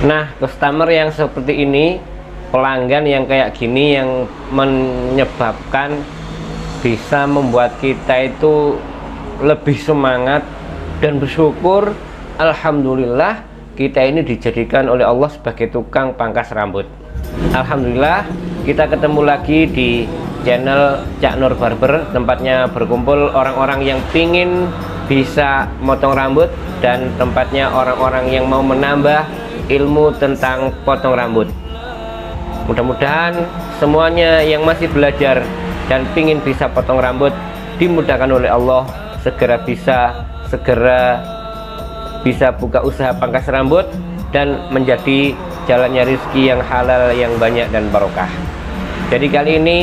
Nah, customer yang seperti ini, pelanggan yang kayak gini yang menyebabkan bisa membuat kita itu lebih semangat dan bersyukur. Alhamdulillah kita ini dijadikan oleh Allah sebagai tukang pangkas rambut. Alhamdulillah kita ketemu lagi di channel Cak Nur Barber, tempatnya berkumpul orang-orang yang pingin bisa motong rambut dan tempatnya orang-orang yang mau menambah ilmu tentang potong rambut. Mudah-mudahan semuanya yang masih belajar dan pingin bisa potong rambut dimudahkan oleh Allah, segera bisa buka usaha pangkas rambut dan menjadi jalannya rezeki yang halal, yang banyak dan barokah. Jadi kali ini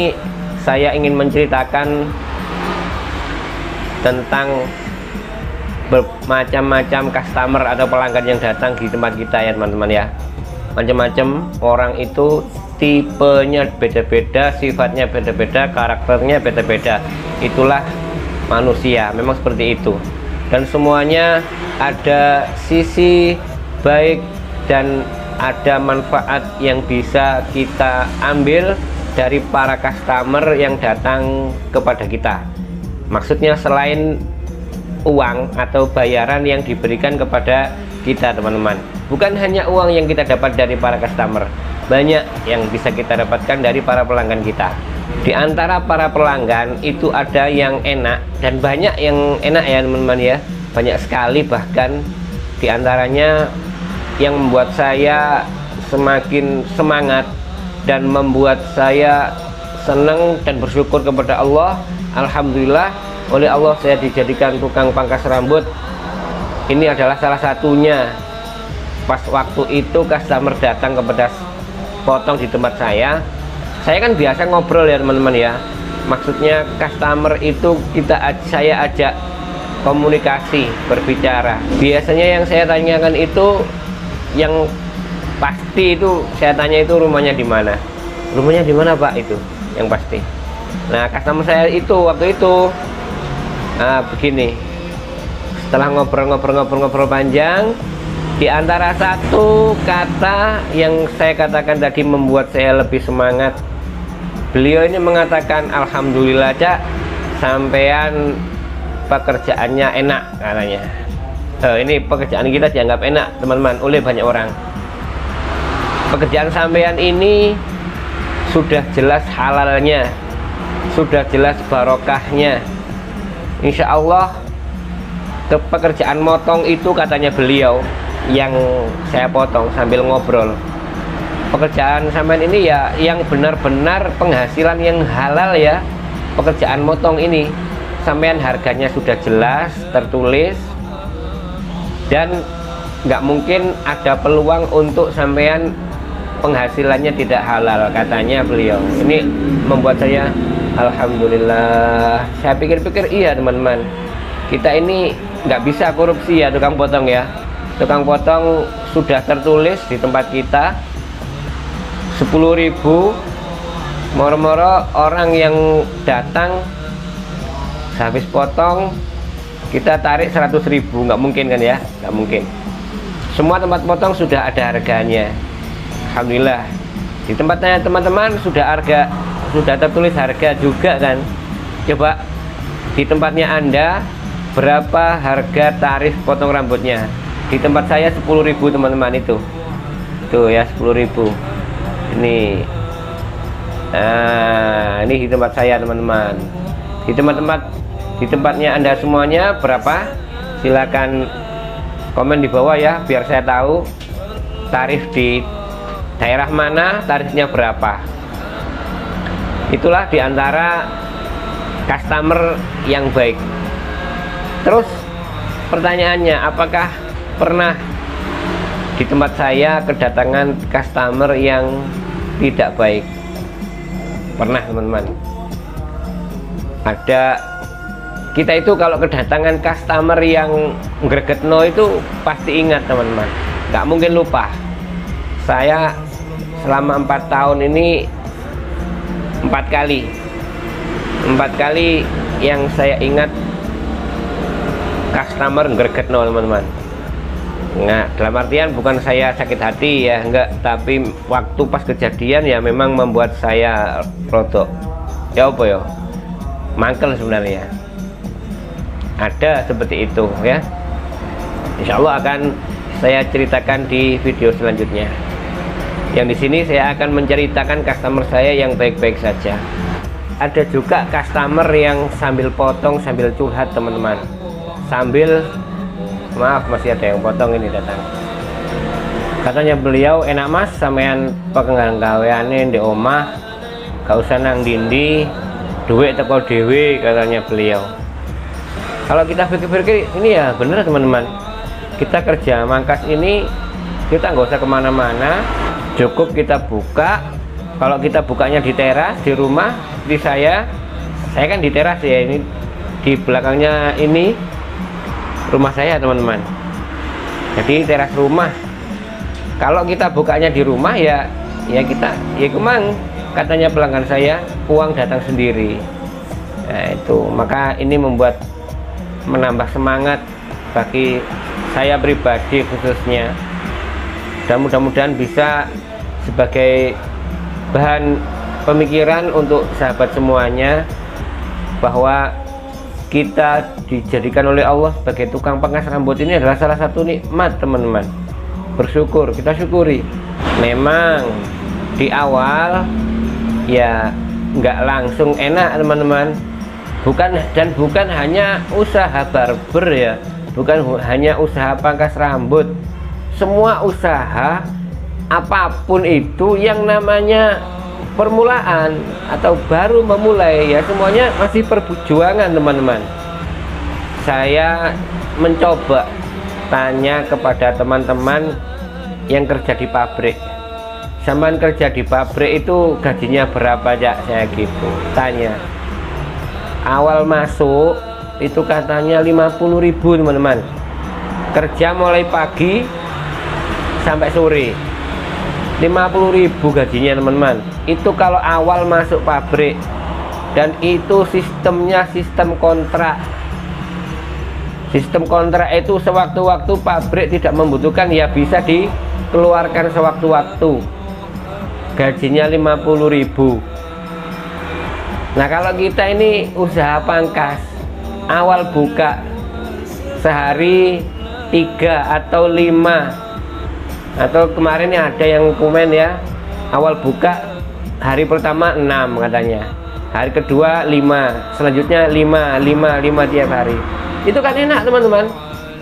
saya ingin menceritakan tentang bermacam-macam customer atau pelanggan yang datang di tempat kita ya teman-teman ya. Macam-macam orang itu, tipenya beda-beda, sifatnya beda-beda, karakternya beda-beda. Itulah manusia, memang seperti itu. Dan semuanya ada sisi baik dan ada manfaat yang bisa kita ambil dari para customer yang datang kepada kita. Maksudnya selain uang atau bayaran yang diberikan kepada kita teman-teman, bukan hanya uang yang kita dapat dari para customer, banyak yang bisa kita dapatkan dari para pelanggan kita. Di antara para pelanggan itu ada yang enak dan banyak yang enak ya teman-teman ya, banyak sekali, bahkan di antaranya yang membuat saya semakin semangat dan membuat saya senang dan bersyukur kepada Allah. Alhamdulillah, oleh Allah saya dijadikan tukang pangkas rambut. Ini adalah salah satunya. Pas waktu itu customer datang kepada potong di tempat saya kan biasa ngobrol ya teman-teman ya. Maksudnya customer itu saya ajak komunikasi, berbicara. Biasanya yang saya tanyakan itu, yang pasti itu saya tanya itu rumahnya di mana? Rumahnya di mana Pak? Itu yang pasti. Nah, customer saya itu waktu itu begini, setelah ngobrol panjang, di antara satu kata yang saya katakan tadi membuat saya lebih semangat, beliau ini mengatakan, alhamdulillah Cak, sampean pekerjaannya enak katanya. Ini pekerjaan kita dianggap enak teman-teman oleh banyak orang. Pekerjaan sampean ini sudah jelas halalnya, sudah jelas barokahnya. Insya Allah pekerjaan motong itu, katanya beliau yang saya potong sambil ngobrol, pekerjaan sampean ini ya yang benar-benar penghasilan yang halal ya. Pekerjaan motong ini sampean harganya sudah jelas tertulis dan nggak mungkin ada peluang untuk sampean penghasilannya tidak halal, katanya beliau. Ini membuat saya alhamdulillah. Saya pikir-pikir iya teman-teman, kita ini nggak bisa korupsi ya tukang potong ya. Tukang potong sudah tertulis di tempat kita 10.000, moro-moro orang yang datang habis potong kita tarik 100.000, nggak mungkin kan ya, nggak mungkin. Semua tempat potong sudah ada harganya. Alhamdulillah di tempatnya teman-teman sudah tertulis harga juga kan. Coba di tempatnya Anda berapa harga tarif potong rambutnya? Di tempat saya 10.000 teman-teman, itu tuh ya 10.000 ini. Nah, ini di tempat saya teman-teman. Di tempatnya Anda semuanya berapa? Silakan komen di bawah ya, biar saya tahu tarif di daerah mana, tarifnya berapa. Itulah diantara customer yang baik. Terus pertanyaannya, apakah pernah di tempat saya kedatangan customer yang tidak baik? Pernah teman-teman. Ada. Kita itu kalau kedatangan customer yang gregetno itu pasti ingat teman-teman, nggak mungkin lupa. Saya selama 4 tahun ini 4 kali yang saya ingat customer gregetno teman-teman. Nah, dalam artian bukan saya sakit hati ya, enggak, tapi waktu pas kejadian ya memang membuat saya rodok ya apa ya, mangkel sebenarnya. Ada seperti itu ya. Insya Allah akan saya ceritakan di video selanjutnya. Yang di sini saya akan menceritakan customer saya yang baik-baik saja. Ada juga customer yang sambil potong, sambil curhat teman-teman. Sambil, maaf masih ada yang potong ini datang. Katanya beliau, enak mas sampean pengen gaweane di omah, gak usah nang dindi, duit teko dewe, katanya beliau. Kalau kita pikir-pikir ini ya bener teman-teman. Kita kerja mangkas ini kita nggak usah kemana-mana, cukup kita buka. Kalau kita bukanya di teras di rumah, di saya kan di teras ya, ini di belakangnya ini rumah saya teman-teman, jadi teras rumah. Kalau kita bukanya di rumah ya kita ya kemang, katanya pelanggan saya, uang datang sendiri. Nah itu, maka ini membuat menambah semangat bagi saya pribadi khususnya, dan mudah-mudahan bisa sebagai bahan pemikiran untuk sahabat semuanya, bahwa kita dijadikan oleh Allah sebagai tukang pangkas rambut ini adalah salah satu nikmat teman-teman. Bersyukur, kita syukuri. Memang di awal ya nggak langsung enak teman-teman, bukan hanya usaha barber ya, bukan hanya usaha pangkas rambut. Semua usaha apapun itu yang namanya permulaan atau baru memulai ya, semuanya masih perjuangan teman-teman. Saya mencoba tanya kepada teman-teman yang kerja di pabrik, sampean kerja di pabrik itu gajinya berapa ya, saya gitu tanya. Awal masuk itu katanya 50.000 teman-teman, kerja mulai pagi sampai sore, 50.000 gajinya teman-teman. Itu kalau awal masuk pabrik, dan itu sistemnya sistem kontrak. Sistem kontrak itu sewaktu-waktu pabrik tidak membutuhkan ya bisa dikeluarkan sewaktu-waktu. Gajinya 50.000. Nah kalau kita ini usaha pangkas, awal buka sehari 3 atau 5, atau kemarin ya ada yang komen ya, awal buka hari pertama 6 katanya, hari kedua 5, selanjutnya 5 tiap hari. Itu kan enak teman-teman.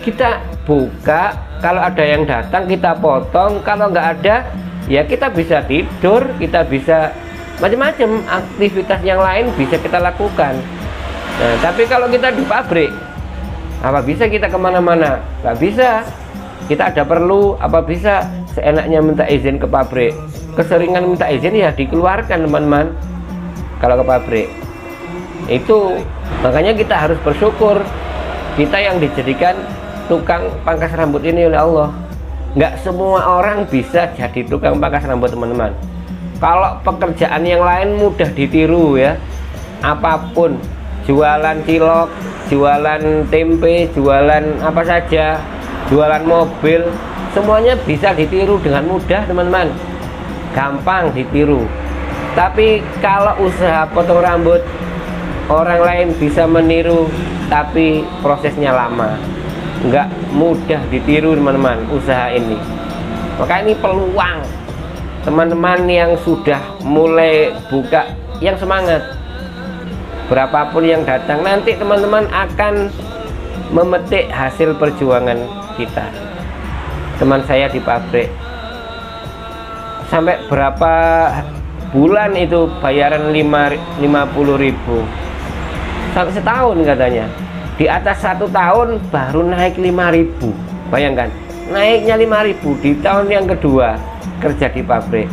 Kita buka, kalau ada yang datang kita potong, kalau nggak ada ya kita bisa tidur, kita bisa macam-macam aktivitas yang lain bisa kita lakukan. Nah tapi kalau kita di pabrik, apa bisa kita kemana-mana? Nggak bisa. Kita ada perlu, apa bisa seenaknya minta izin ke pabrik. Keseringan minta izin ya dikeluarkan teman-teman kalau ke pabrik. Itu makanya kita harus bersyukur kita yang dijadikan tukang pangkas rambut ini oleh Allah. Nggak semua orang bisa jadi tukang pangkas rambut teman-teman. Kalau pekerjaan yang lain mudah ditiru ya, apapun, jualan cilok, jualan tempe, jualan apa saja, jualan mobil, semuanya bisa ditiru dengan mudah teman-teman, gampang ditiru. Tapi kalau usaha potong rambut, orang lain bisa meniru tapi prosesnya lama, nggak mudah ditiru teman-teman usaha ini. Maka ini peluang teman-teman yang sudah mulai buka, yang semangat. Berapapun yang datang, nanti teman-teman akan memetik hasil perjuangan kita. Teman saya di pabrik sampai berapa bulan itu bayaran 50.000 sampai setahun katanya. Di atas 1 tahun baru naik 5.000. Bayangkan, naiknya 5.000 di tahun yang kedua kerja di pabrik.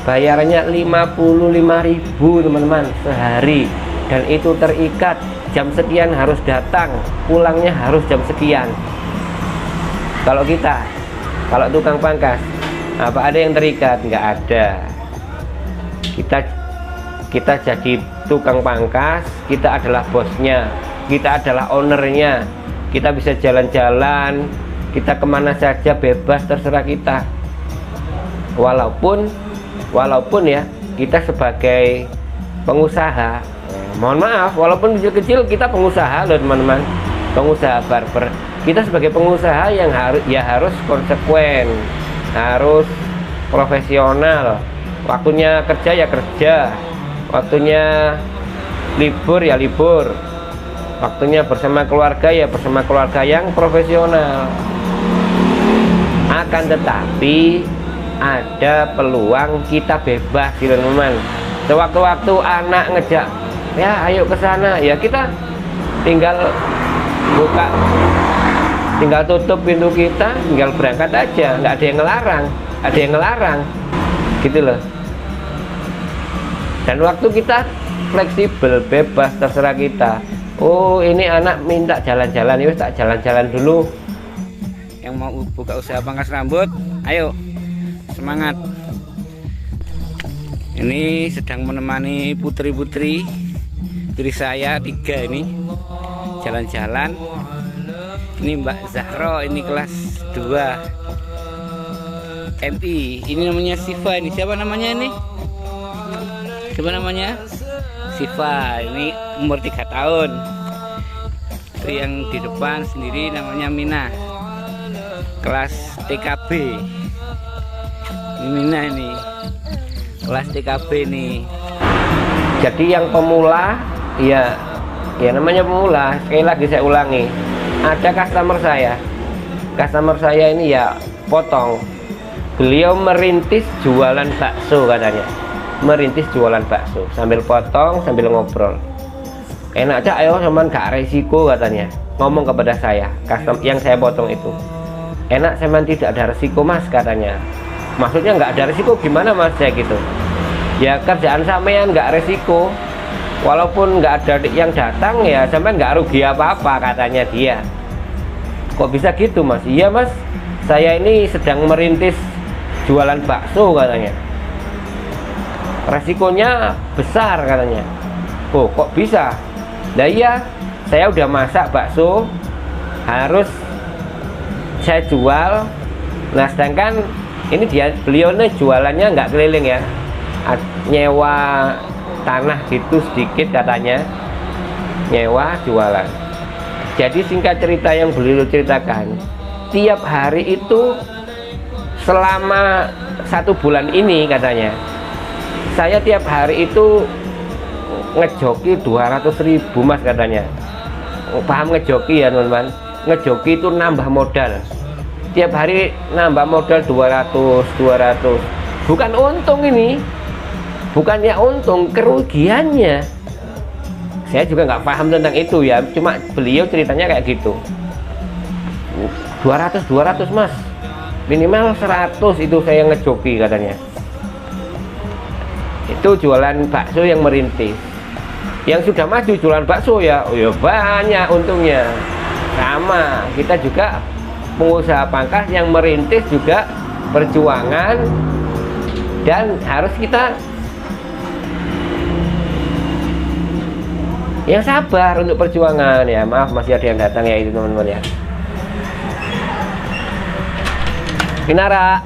Bayarannya 55.000 teman-teman sehari, dan itu terikat jam sekian harus datang, pulangnya harus jam sekian. Kalau kita, kalau tukang pangkas, apa ada yang terikat? Nggak ada. Kita jadi tukang pangkas, kita adalah bosnya, kita adalah ownernya. Kita bisa jalan-jalan, kita kemana saja bebas, terserah kita. Walaupun ya kita sebagai pengusaha, mohon maaf, walaupun kecil-kecil kita pengusaha loh teman-teman, pengusaha barber. Kita sebagai pengusaha yang harus konsekuen, harus profesional. Waktunya kerja ya kerja, waktunya libur ya libur, waktunya bersama keluarga ya bersama keluarga yang profesional. Akan tetapi ada peluang kita bebas gitu teman-teman. Sewaktu-waktu anak ngejak, ya ayo ke sana, ya kita tinggal buka, tinggal tutup pintu kita, tinggal berangkat aja, nggak ada yang ngelarang, gitu loh. Dan waktu kita fleksibel, bebas, terserah kita. Oh ini anak minta jalan-jalan, ya tak jalan-jalan dulu. Yang mau buka usaha pangkas rambut, ayo semangat. Ini sedang menemani putri-putri saya 3 ini jalan-jalan. Ini Mbak Zahro, ini kelas 2 MI. Ini namanya Siva. Ini siapa namanya ini? Siapa namanya? Siva. Ini umur 3 tahun. Itu yang di depan sendiri namanya Mina, kelas TKB. Ini Mina ini kelas TKB nih. Jadi yang pemula, ya namanya pemula. Sekali lagi saya ulangi, ada customer saya ini ya potong. Beliau merintis jualan bakso katanya, merintis jualan bakso sambil potong sambil ngobrol. Enak aja, ayo cuman gak resiko katanya, ngomong kepada saya, yang saya potong itu. Enak cuman tidak ada resiko mas katanya. Maksudnya nggak ada resiko gimana mas, saya gitu. Ya kerjaan sampean nggak resiko, walaupun nggak ada yang datang ya sampean nggak rugi apa-apa katanya dia. Kok bisa gitu mas? Iya mas, saya ini sedang merintis jualan bakso katanya, resikonya besar katanya. Oh kok bisa? Nah iya, saya udah masak bakso, harus saya jual. Nah sedangkan ini beliau nih jualannya nggak keliling ya, nyewa tanah gitu sedikit katanya, nyewa jualan. Jadi singkat cerita yang beliau ceritakan, tiap hari itu selama 1 bulan ini katanya, saya tiap hari itu ngejoki 200.000 mas katanya. Paham ngejoki ya teman-teman? Ngejoki itu nambah modal, tiap hari nambah modal 200. Bukan untung ini, bukannya untung, kerugiannya. Saya juga nggak paham tentang itu ya, cuma beliau ceritanya kayak gitu. 200 mas, minimal 100 itu saya ngejoki katanya. Itu jualan bakso yang merintis. Yang sudah maju jualan bakso ya, oh ya banyak untungnya. Sama kita juga pengusaha pangkas yang merintis juga perjuangan, dan harus kita yang sabar untuk perjuangan ya. Maaf masih ada yang datang ya itu teman-teman ya. Pinara.